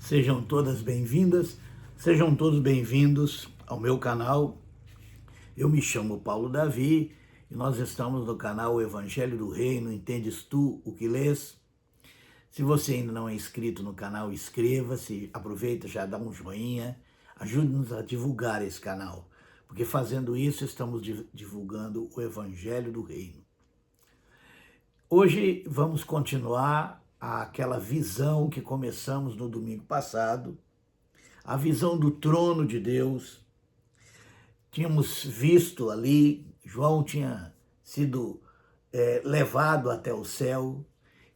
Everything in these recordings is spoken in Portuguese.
Sejam todas bem-vindas, sejam todos bem-vindos ao meu canal. Eu me chamo Paulo Davi e nós estamos no canal Evangelho do Reino, Entendes Tu o que lês? Se você ainda não é inscrito no canal, inscreva-se, aproveita, já dá um joinha, ajude-nos a divulgar esse canal, porque fazendo isso estamos divulgando o Evangelho do Reino. Hoje vamos continuar aquela visão que começamos no domingo passado, a visão do trono de Deus. Tínhamos visto ali, João tinha sido levado até o céu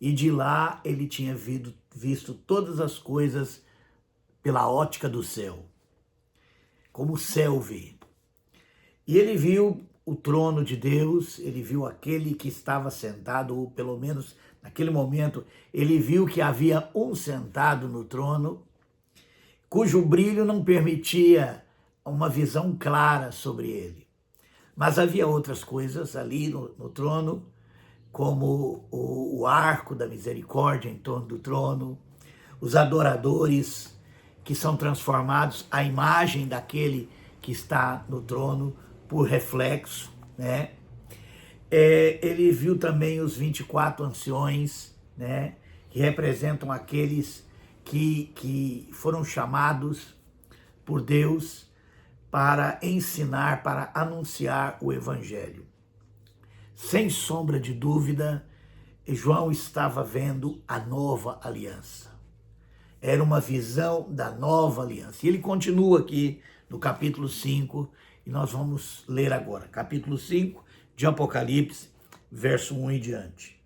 e de lá ele tinha visto todas as coisas pela ótica do céu, como o céu vê. E ele viu o trono de Deus, ele viu aquele que estava sentado, ou pelo menos naquele momento, ele viu que havia um sentado no trono, cujo brilho não permitia uma visão clara sobre ele. Mas havia outras coisas ali no trono, como o arco da misericórdia em torno do trono, os adoradores que são transformados à imagem daquele que está no trono por reflexo, né? Ele viu também os 24 anciões, né? Que representam aqueles que foram chamados por Deus para ensinar, para anunciar o Evangelho. Sem sombra de dúvida, João estava vendo a nova aliança. Era uma visão da nova aliança. E ele continua aqui no capítulo 5, e nós vamos ler agora. Capítulo 5 de Apocalipse, verso 1 em diante.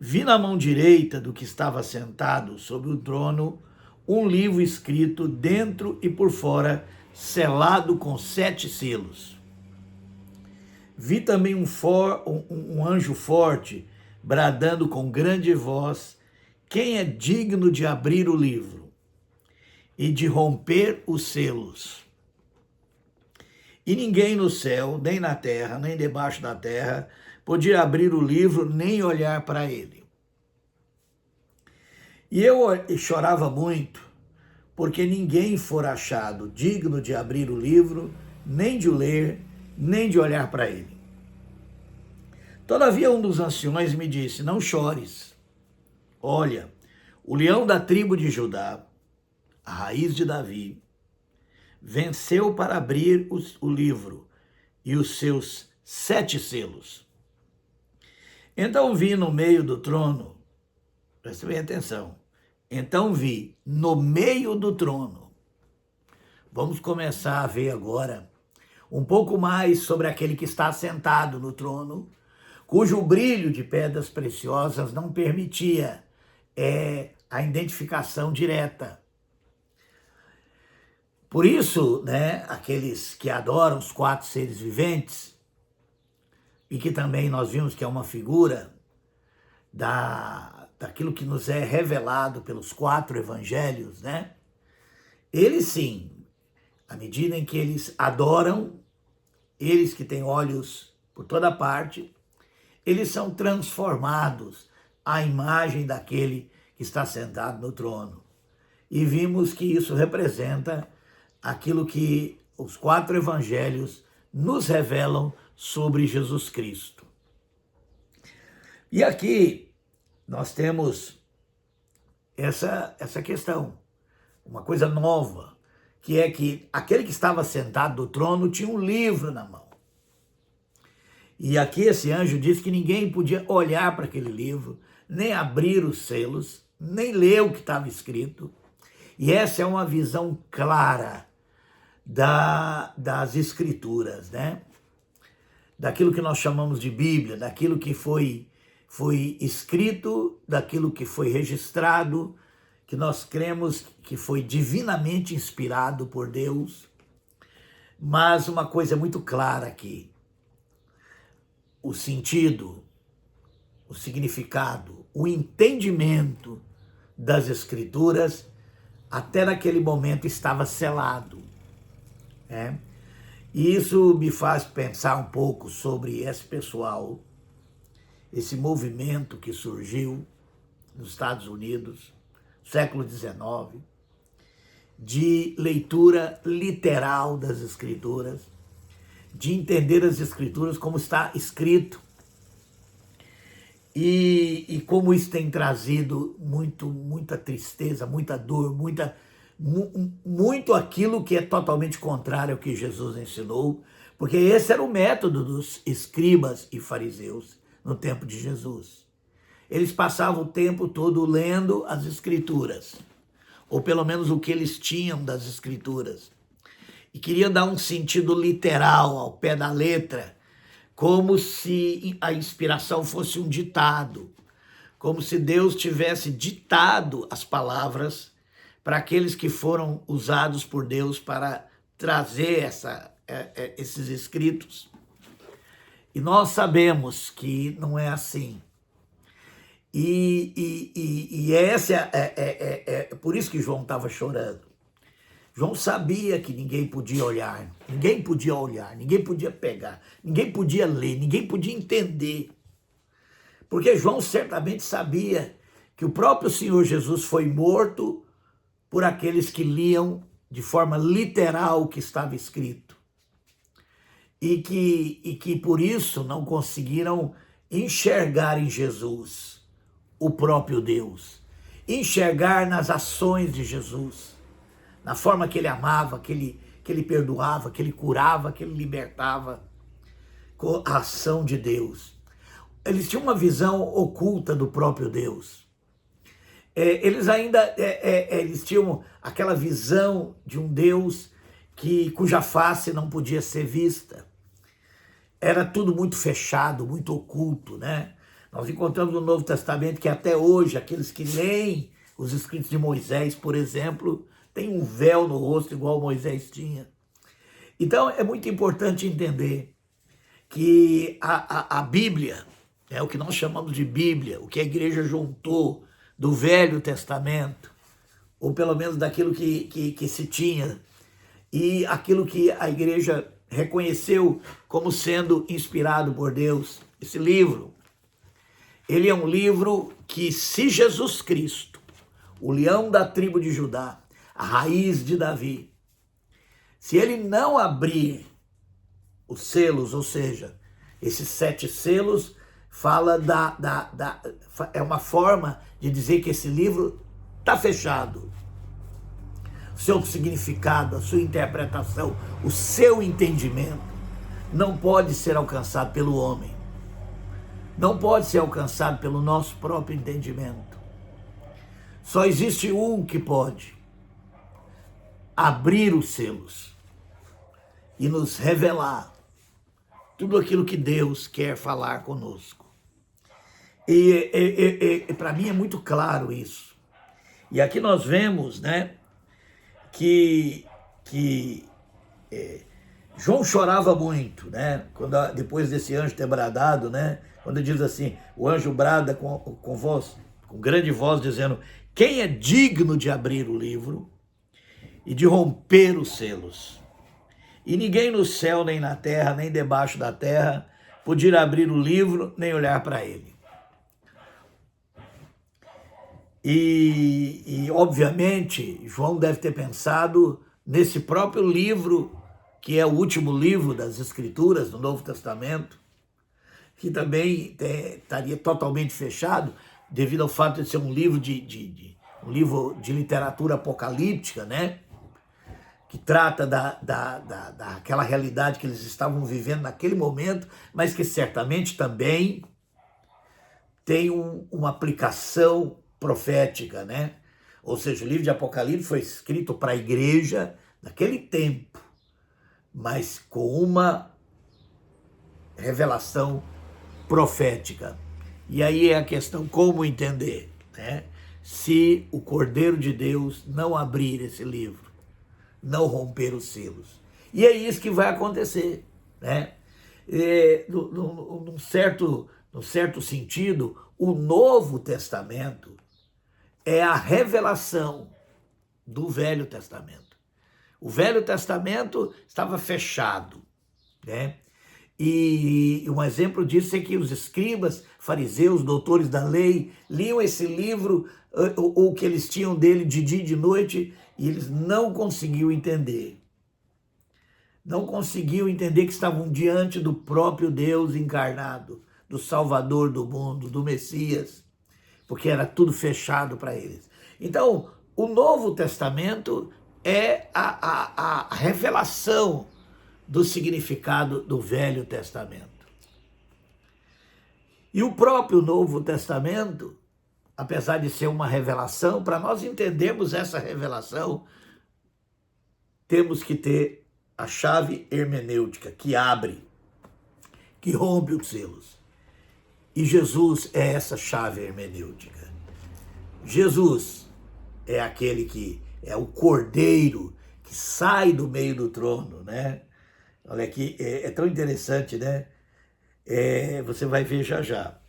Vi na mão direita do que estava sentado sobre o trono um livro escrito dentro e por fora, selado com 7 selos. Vi também um anjo forte, bradando com grande voz: quem é digno de abrir o livro e de romper os selos? E ninguém no céu, nem na terra, nem debaixo da terra, podia abrir o livro, nem olhar para ele. E eu chorava muito, porque ninguém fora achado digno de abrir o livro, nem de o ler, nem de olhar para ele. Todavia um dos anciões me disse: não chores. Olha, o leão da tribo de Judá, a raiz de Davi, venceu para abrir o livro e os seus 7 selos. Então vi no meio do trono, presta bem atenção, então vi no meio do trono. Vamos começar a ver agora um pouco mais sobre aquele que está sentado no trono, cujo brilho de pedras preciosas não permitia a identificação direta. Por isso, né, aqueles que adoram os 4 seres viventes, e que também nós vimos que é uma figura daquilo que nos é revelado pelos 4 evangelhos, né? Eles sim, à medida em que eles adoram, eles que têm olhos por toda parte, eles são transformados à imagem daquele que está sentado no trono. E vimos que isso representa aquilo que os 4 evangelhos nos revelam sobre Jesus Cristo. E aqui nós temos essa questão, uma coisa nova, que é que aquele que estava sentado no trono tinha um livro na mão. E aqui esse anjo diz que ninguém podia olhar para aquele livro, nem abrir os selos, nem ler o que estava escrito. E essa é uma visão clara das Escrituras, né? Daquilo que nós chamamos de Bíblia, daquilo que foi escrito, daquilo que foi registrado, que nós cremos que foi divinamente inspirado por Deus. Mas uma coisa é muito clara aqui: o sentido, o significado, o entendimento das Escrituras, até naquele momento estava selado. E isso me faz pensar um pouco sobre esse pessoal, esse movimento que surgiu nos Estados Unidos, século XIX, de leitura literal das Escrituras, de entender as Escrituras como está escrito. E como isso tem trazido muita tristeza, muita dor, muito aquilo que é totalmente contrário ao que Jesus ensinou, porque esse era o método dos escribas e fariseus no tempo de Jesus. Eles passavam o tempo todo lendo as Escrituras, ou pelo menos o que eles tinham das Escrituras, e queriam dar um sentido literal, ao pé da letra, como se a inspiração fosse um ditado, como se Deus tivesse ditado as palavras para aqueles que foram usados por Deus para trazer esses escritos. E nós sabemos que não é assim. E essa por isso que João estava chorando. João sabia que ninguém podia olhar, ninguém podia pegar, ninguém podia ler, ninguém podia entender. Porque João certamente sabia que o próprio Senhor Jesus foi morto por aqueles que liam de forma literal o que estava escrito. E que por isso não conseguiram enxergar em Jesus o próprio Deus, enxergar nas ações de Jesus, na forma que ele amava, que ele perdoava, que ele curava, que ele libertava, com a ação de Deus. Eles tinham uma visão oculta do próprio Deus. Eles tinham aquela visão de um Deus cuja face não podia ser vista. Era tudo muito fechado, muito oculto, né? Nós encontramos no Novo Testamento que até hoje, aqueles que leem os escritos de Moisés, por exemplo, tem um véu no rosto igual Moisés tinha. Então é muito importante entender que a Bíblia, é o que nós chamamos de Bíblia, o que a igreja juntou do Velho Testamento, ou pelo menos daquilo que se tinha, e aquilo que a igreja reconheceu como sendo inspirado por Deus. Esse livro, ele é um livro que, se Jesus Cristo, o leão da tribo de Judá, a raiz de Davi, se ele não abrir os selos, ou seja, esses 7 selos, fala é uma forma de dizer que esse livro está fechado. O seu significado, a sua interpretação, o seu entendimento não pode ser alcançado pelo homem. Não pode ser alcançado pelo nosso próprio entendimento. Só existe um que pode abrir os selos e nos revelar tudo aquilo que Deus quer falar conosco. E para mim é muito claro isso. E aqui nós vemos, né, que João chorava muito, né, depois desse anjo ter bradado, né, quando diz assim, o anjo brada com voz, com grande voz, dizendo, quem é digno de abrir o livro e de romper os selos? E ninguém no céu, nem na terra, nem debaixo da terra, podia abrir o livro, nem olhar para ele. E, obviamente, João deve ter pensado nesse próprio livro, que é o último livro das Escrituras, do Novo Testamento, que também estaria totalmente fechado, devido ao fato de ser um livro um livro de literatura apocalíptica, né? Que trata daquela realidade que eles estavam vivendo naquele momento, mas que certamente também tem uma aplicação profética, né? Ou seja, o livro de Apocalipse foi escrito para a igreja naquele tempo, mas com uma revelação profética. E aí é a questão como entender, né? Se o Cordeiro de Deus não abrir esse livro, não romper os selos. E é isso que vai acontecer, né? Num certo sentido, o Novo Testamento é a revelação do Velho Testamento. O Velho Testamento estava fechado, né? E um exemplo disso é que os escribas, fariseus, doutores da lei, liam esse livro, o que eles tinham dele de dia e de noite, e eles não conseguiam entender. Não conseguiam entender que estavam diante do próprio Deus encarnado, do Salvador do mundo, do Messias, porque era tudo fechado para eles. Então, o Novo Testamento é a revelação do significado do Velho Testamento. E o próprio Novo Testamento, apesar de ser uma revelação, para nós entendermos essa revelação, temos que ter a chave hermenêutica que abre, que rompe os selos. E Jesus é essa chave hermenêutica. Jesus é aquele que é o cordeiro que sai do meio do trono, né? Olha aqui, é tão interessante, né? Você vai ver já já.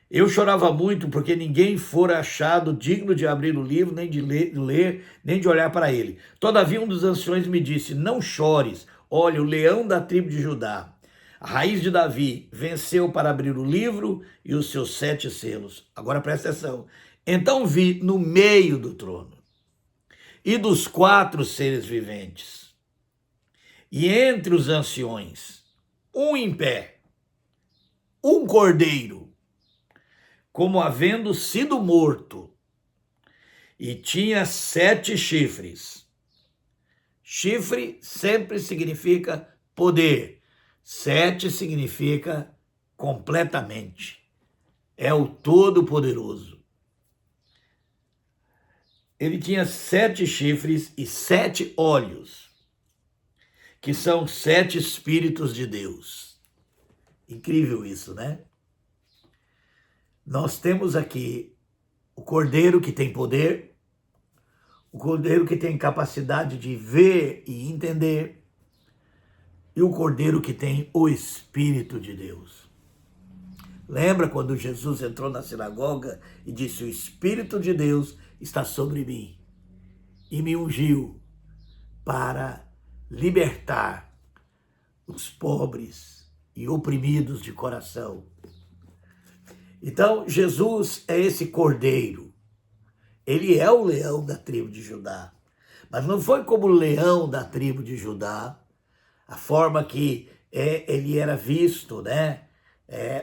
Eu chorava muito porque ninguém fora achado digno de abrir o livro, nem de ler, nem de olhar para ele. Todavia um dos anciões me disse, não chores, olha, o leão da tribo de Judá, a raiz de Davi, venceu para abrir o livro e os seus 7 selos. Agora presta atenção. Então vi no meio do trono e dos 4 seres viventes, e entre os anciões, um em pé, um cordeiro, como havendo sido morto, e tinha 7 chifres. Chifre sempre significa poder, 7 significa completamente. É o Todo-Poderoso. Ele tinha 7 chifres e 7 olhos, que são 7 Espíritos de Deus. Incrível isso, né? Nós temos aqui o Cordeiro que tem poder, o Cordeiro que tem capacidade de ver e entender, e o Cordeiro que tem o Espírito de Deus. Lembra quando Jesus entrou na sinagoga e disse, o Espírito de Deus está sobre mim e me ungiu para libertar os pobres e oprimidos de coração. Então, Jesus é esse cordeiro. Ele é o leão da tribo de Judá. Mas não foi como o leão da tribo de Judá, a forma que ele era visto, né?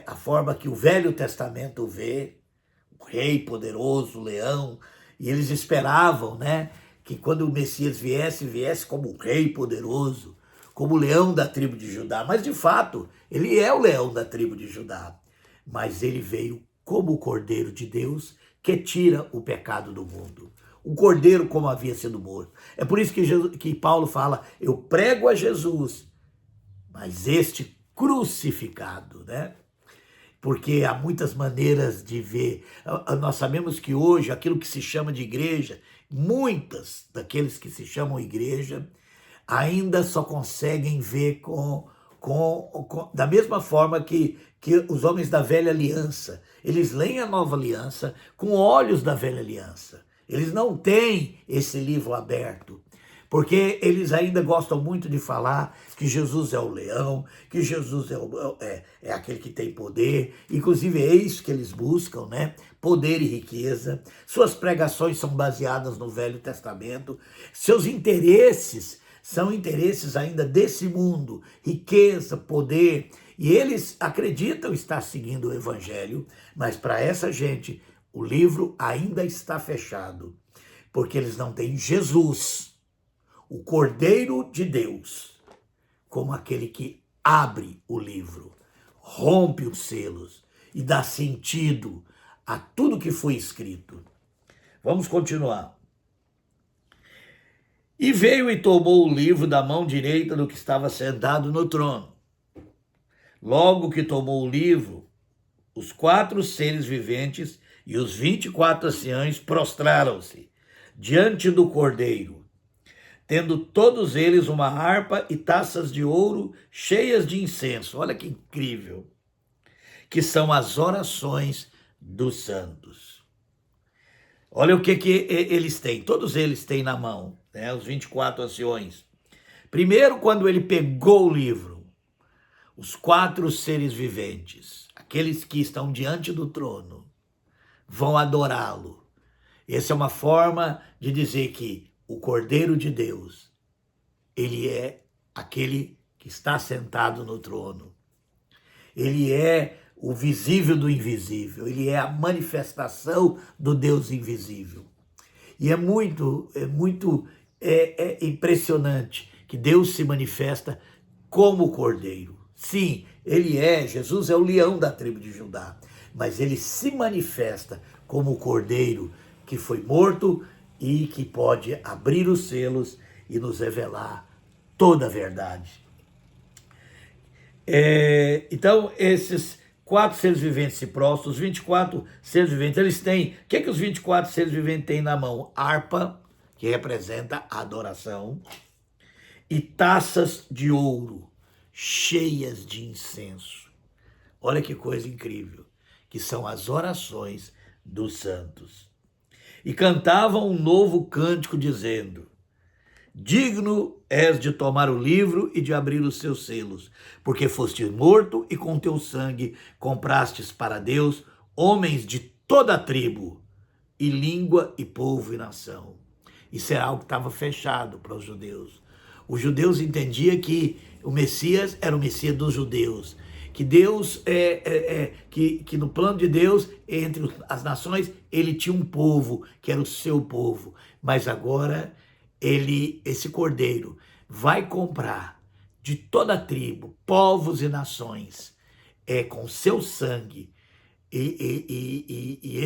A forma que o Velho Testamento vê, o rei poderoso, o leão, e eles esperavam, né? Que quando o Messias viesse como o rei poderoso, como o leão da tribo de Judá. Mas, de fato, ele é o leão da tribo de Judá. Mas ele veio como o Cordeiro de Deus que tira o pecado do mundo. O Cordeiro como havia sido morto. É por isso que Paulo fala, eu prego a Jesus, mas este crucificado, né? Porque há muitas maneiras de ver. Nós sabemos que hoje aquilo que se chama de igreja, muitas daqueles que se chamam igreja, ainda só conseguem ver da mesma forma que os homens da velha aliança. Eles leem a nova aliança com olhos da velha aliança. Eles não têm esse livro aberto, porque eles ainda gostam muito de falar que Jesus é o leão, que Jesus é aquele que tem poder. Inclusive é isso que eles buscam, né? Poder e riqueza. Suas pregações são baseadas no Velho Testamento. Seus interesses são interesses ainda desse mundo, riqueza, poder, e eles acreditam estar seguindo o Evangelho, mas para essa gente o livro ainda está fechado, porque eles não têm Jesus, o Cordeiro de Deus, como aquele que abre o livro, rompe os selos e dá sentido a tudo que foi escrito. Vamos continuar. E veio e tomou o livro da mão direita do que estava sentado no trono. Logo que tomou o livro, os 4 seres viventes e os 24 anciãos prostraram-se diante do Cordeiro, tendo todos eles uma harpa e taças de ouro cheias de incenso. Olha que incrível! Que são as orações dos santos. Olha o que eles têm, todos eles têm na mão, né, os 24 anciões. Primeiro, quando ele pegou o livro os 4 seres viventes, aqueles que estão diante do trono, vão adorá-lo. Essa é uma forma de dizer que o Cordeiro de Deus, ele é aquele que está sentado no trono. Ele é o visível do invisível, ele é a manifestação do Deus invisível. E é muito impressionante que Deus se manifesta como Cordeiro. Sim, Jesus é o leão da tribo de Judá, mas ele se manifesta como o Cordeiro que foi morto e que pode abrir os selos e nos revelar toda a verdade. Então, esses 4 seres viventes se prostram, os 24 seres viventes, eles têm... O que é que os 24 seres viventes têm na mão? Harpa, que representa a adoração, e taças de ouro, cheias de incenso. Olha que coisa incrível, que são as orações dos santos. E cantavam um novo cântico dizendo: digno és de tomar o livro e de abrir os seus selos, porque fostes morto e com teu sangue comprastes para Deus homens de toda a tribo, e língua, e povo, e nação. Isso era algo que estava fechado para os judeus. Os judeus entendiam que o Messias era o Messias dos judeus, que Deus, que no plano de Deus, entre as nações, ele tinha um povo, que era o seu povo. Mas agora, esse Cordeiro, vai comprar de toda a tribo, povos e nações, com seu sangue, e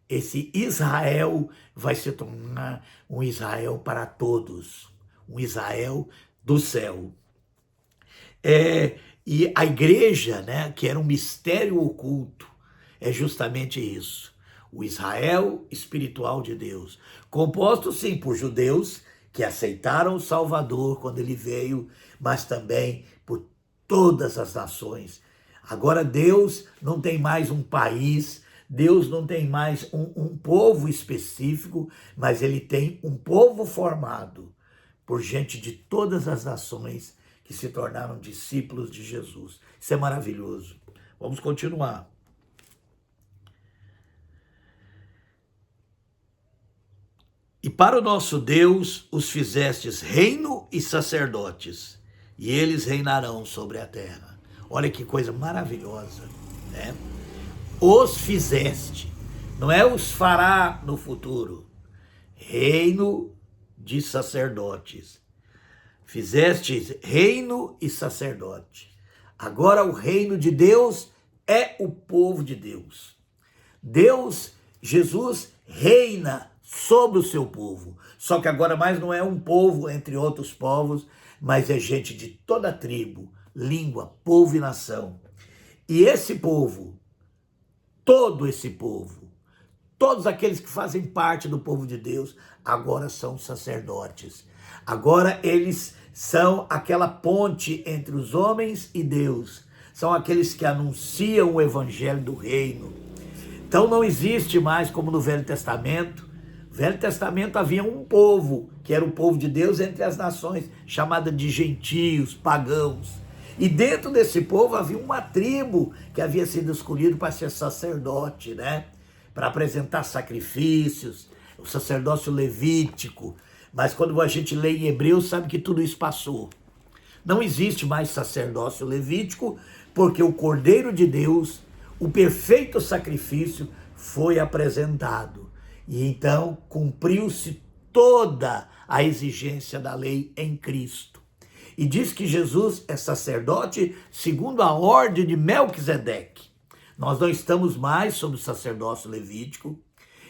esse Israel vai se tornar um Israel para todos, um Israel do céu. E a igreja, né, que era um mistério oculto, é justamente isso. O Israel espiritual de Deus, composto sim por judeus que aceitaram o Salvador quando ele veio, mas também por todas as nações. Agora Deus não tem mais um país, Deus não tem mais um povo específico, mas ele tem um povo formado por gente de todas as nações que se tornaram discípulos de Jesus. Isso é maravilhoso. Vamos continuar. E para o nosso Deus os fizestes reino e sacerdotes, e eles reinarão sobre a terra. Olha que coisa maravilhosa, né? Os fizeste, não é os fará no futuro. Reino de sacerdotes. Fizeste reino e sacerdote. Agora o reino de Deus é o povo de Deus. Jesus reina sobre o seu povo. Só que agora mais não é um povo entre outros povos, mas é gente de toda tribo, língua, povo e nação. E esse povo, todo esse povo, todos aqueles que fazem parte do povo de Deus, agora são sacerdotes. Agora eles são aquela ponte entre os homens e Deus. São aqueles que anunciam o evangelho do reino. Então não existe mais como no Velho Testamento. No Velho Testamento havia um povo, que era o povo de Deus entre as nações, chamada de gentios, pagãos. E dentro desse povo havia uma tribo que havia sido escolhida para ser sacerdote, né? Para apresentar sacrifícios, o sacerdócio levítico. Mas quando a gente lê em Hebreus, sabe que tudo isso passou. Não existe mais sacerdócio levítico, porque o Cordeiro de Deus, o perfeito sacrifício, foi apresentado. E então cumpriu-se toda a exigência da lei em Cristo. E diz que Jesus é sacerdote segundo a ordem de Melquisedeque. Nós não estamos mais sob o sacerdócio levítico.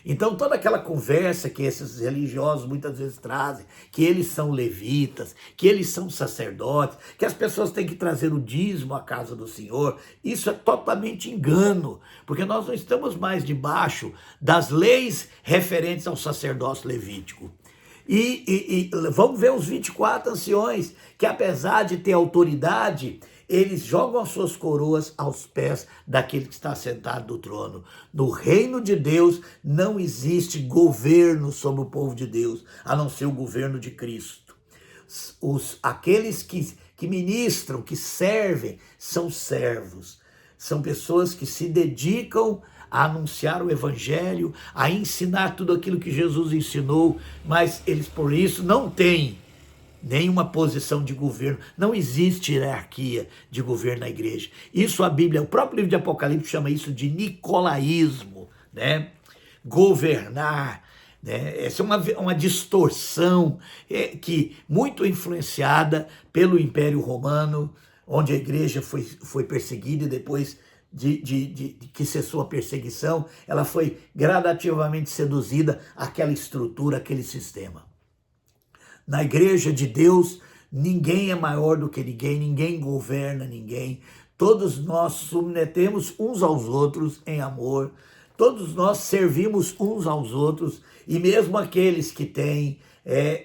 Então toda aquela conversa que esses religiosos muitas vezes trazem, que eles são levitas, que eles são sacerdotes, que as pessoas têm que trazer o dízimo à casa do Senhor, isso é totalmente engano, porque nós não estamos mais debaixo das leis referentes ao sacerdócio levítico. E vamos ver os 24 anciões, que apesar de ter autoridade, eles jogam as suas coroas aos pés daquele que está sentado no trono. No reino de Deus não existe governo sobre o povo de Deus, a não ser o governo de Cristo. Aqueles que que ministram, que servem, são servos. São pessoas que se dedicam a anunciar o evangelho, a ensinar tudo aquilo que Jesus ensinou, mas eles por isso não têm nenhuma posição de governo. Não existe hierarquia de governo na igreja. Isso a Bíblia, o próprio livro de Apocalipse chama isso de nicolaísmo, né? Governar, né? Essa é uma distorção que muito influenciada pelo Império Romano, onde a igreja foi perseguida e depois de que cessou a perseguição, ela foi gradativamente seduzida àquela estrutura, àquele sistema. Na igreja de Deus, ninguém é maior do que ninguém, ninguém governa ninguém. Todos nós submetemos uns aos outros em amor, todos nós servimos uns aos outros, e mesmo aqueles que têm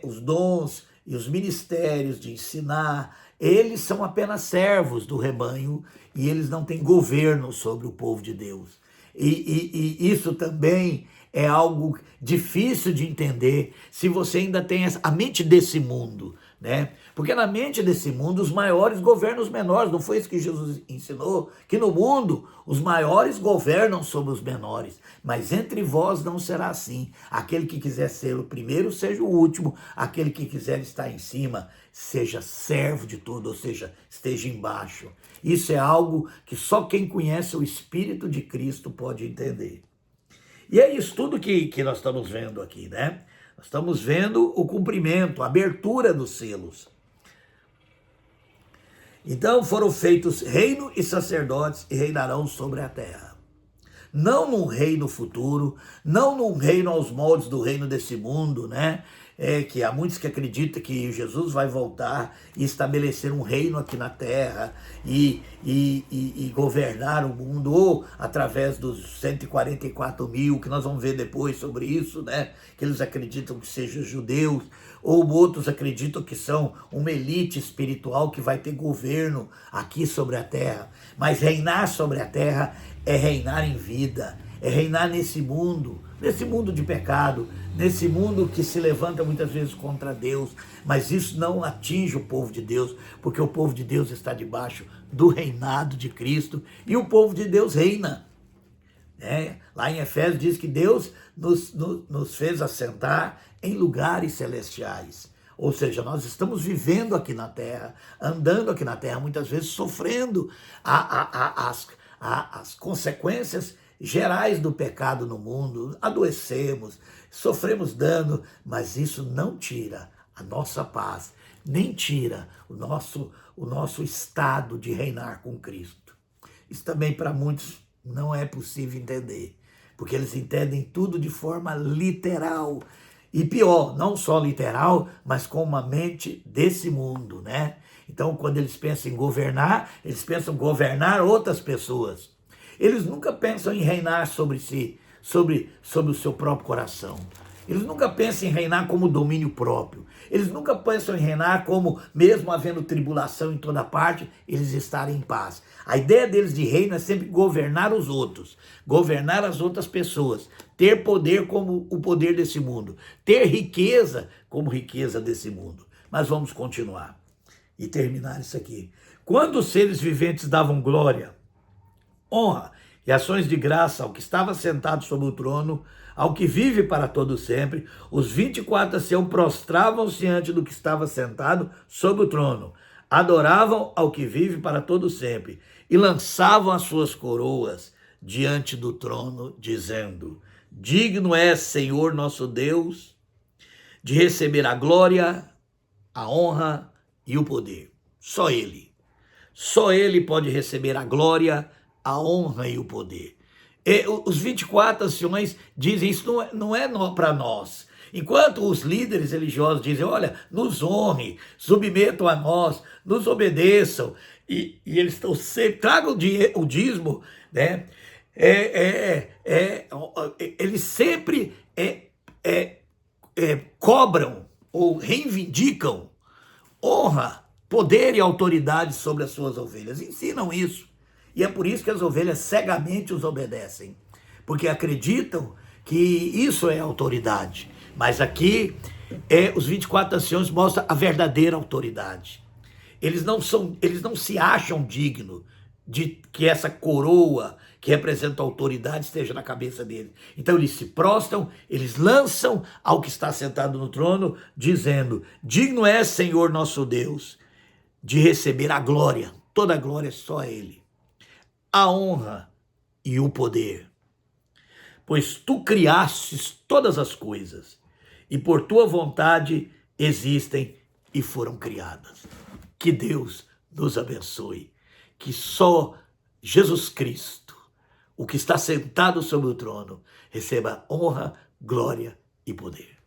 os dons e os ministérios de ensinar, eles são apenas servos do rebanho e eles não têm governo sobre o povo de Deus. E isso também é algo difícil de entender se você ainda tem a mente desse mundo, né? Porque na mente desse mundo os maiores governam os menores. Não foi isso que Jesus ensinou? Que no mundo os maiores governam sobre os menores, mas entre vós não será assim. Aquele que quiser ser o primeiro, seja o último. Aquele que quiser estar em cima, seja servo de tudo, ou seja, esteja embaixo. Isso é algo que só quem conhece o Espírito de Cristo pode entender. E é isso tudo que nós estamos vendo aqui, né? Nós estamos vendo o cumprimento, a abertura dos selos. Então foram feitos reino e sacerdotes e reinarão sobre a terra. Não num reino futuro, não num reino aos moldes do reino desse mundo, né? Que há muitos que acreditam que Jesus vai voltar e estabelecer um reino aqui na terra e governar o mundo, ou através dos 144 mil, que nós vamos ver depois sobre isso, né? Que eles acreditam que sejam judeus, ou outros acreditam que são uma elite espiritual que vai ter governo aqui sobre a terra. Mas reinar sobre a terra é reinar em vida, é reinar nesse mundo de pecado, nesse mundo que se levanta muitas vezes contra Deus, mas isso não atinge o povo de Deus, porque o povo de Deus está debaixo do reinado de Cristo e o povo de Deus reina. Lá em Efésios diz que Deus nos fez assentar em lugares celestiais. Ou seja, nós estamos vivendo aqui na terra, andando aqui na terra, muitas vezes sofrendo as consequências gerais do pecado no mundo, adoecemos, sofremos dano, mas isso não tira a nossa paz, nem tira o nosso estado de reinar com Cristo. Isso também para muitos não é possível entender, porque eles entendem tudo de forma literal, e pior, não só literal, mas com uma mente desse mundo, né? Então, quando eles pensam em governar, eles pensam em governar outras pessoas. Eles nunca pensam em reinar sobre si, sobre o seu próprio coração. Eles nunca pensam em reinar como domínio próprio. Eles nunca pensam em reinar como, mesmo havendo tribulação em toda parte, eles estarem em paz. A ideia deles de reino é sempre governar os outros, governar as outras pessoas, ter poder como o poder desse mundo, ter riqueza como riqueza desse mundo. Mas vamos continuar e terminar isso aqui. Quando os seres viventes davam glória, honra e ações de graça ao que estava sentado sobre o trono, ao que vive para todo sempre, os 24 anciãos prostravam-se diante do que estava sentado sobre o trono, adoravam ao que vive para todo sempre e lançavam as suas coroas diante do trono, dizendo: digno é, Senhor nosso Deus, de receber a glória, a honra e o poder. Só Ele pode receber a glória, a honra e o poder. Os 24 anciões dizem isso não é para nós. Enquanto os líderes religiosos dizem, olha, nos honre, submetam a nós, nos obedeçam, e eles estão sempre, tragam o dízimo, né? Eles sempre cobram ou reivindicam honra, poder e autoridade sobre as suas ovelhas. Ensinam isso. E é por isso que as ovelhas cegamente os obedecem, porque acreditam que isso é autoridade. Mas aqui, os 24 anciões mostram a verdadeira autoridade. eles não se acham dignos de que essa coroa que representa a autoridade esteja na cabeça deles. Então eles se prostram, eles lançam ao que está sentado no trono, dizendo: digno é, Senhor nosso Deus, de receber a glória, toda a glória é só a Ele, a honra e o poder. Pois tu criastes todas as coisas, e por tua vontade existem e foram criadas. Que Deus nos abençoe, que só Jesus Cristo, o que está sentado sobre o trono, receba honra, glória e poder.